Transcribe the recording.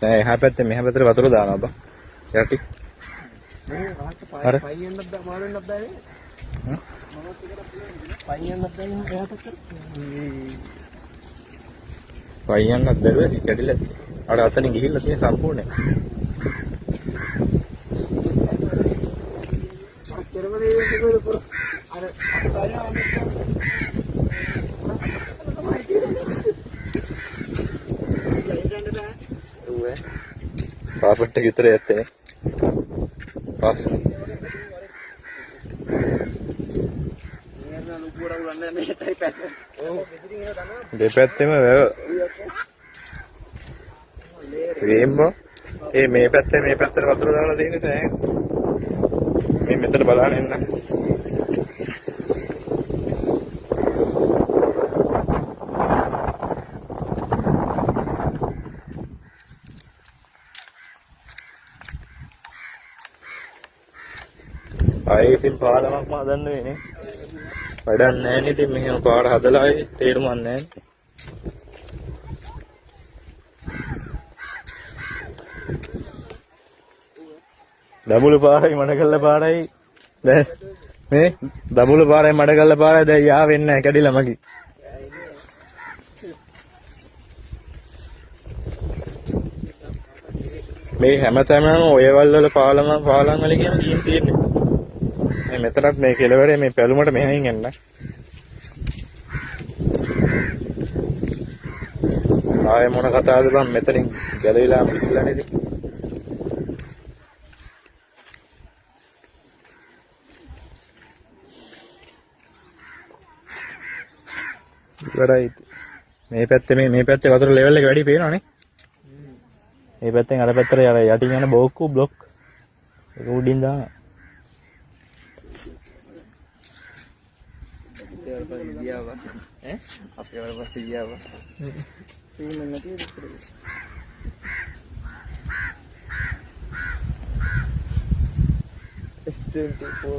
නෑ එහා පැත්තේ මෙහා පැත්තට වතුර දානවා බා. යටි. අර පයින්නත් මාළෙන්නත් බෑ නේ. පයින්නත් බෑ එහා පැත්තට. පයින්නත් බැරුවද කැඩිලා. අර අතනින් ගිහිල්ලා තියෙන සම්පූර්ණයෙන්. පාපට්ට විතර යත්තේ පාස් දෙපැත්තෙම වැව වේම්බෝ ඒ මේ පැත්තේ මේ පැත්තට වතුර දාලා දෙන්නේ සෑහෙන මේ මෙතන බලන්න එන්න ආයේ ඉතින් පාලමක් හදන්න වෙන්නේ. වැඩක් නැහැ නේ ඉතින් මෙහෙම පාර හදලා ආයේ තේරුමක් නැහැ. දඹුලු පාරයි මඩකල්ල පාරයි දැන් මේ දඹුලු පාරයි මඩකල්ල පාරයි දැන් යා වෙන්නේ නැහැ කැඩිලා මගී. මේ හැමතැනම ඔයවල් වල පාලම් වල කියන ගියන් තියෙන්නේ. මේ මෙතනත් මේ කෙළවරේ මේ පැලුමට මෙහෙන් එන්න. ආයේ මොන කතාවද බං මෙතනින් ගැලවිලා පිටිලා නේද? ඉවරයි. මේ පැත්තේ වතුර ලෙවල් එක වැඩි පේනවනේ. මේ පැත්තෙන් අර පැත්තට යටින් යන බෝක්කු බ්ලොක් ඒක උඩින් දානවා. අපේ වල පස්සේ ගියාවා. සීමන් නැති ඉතින්. S24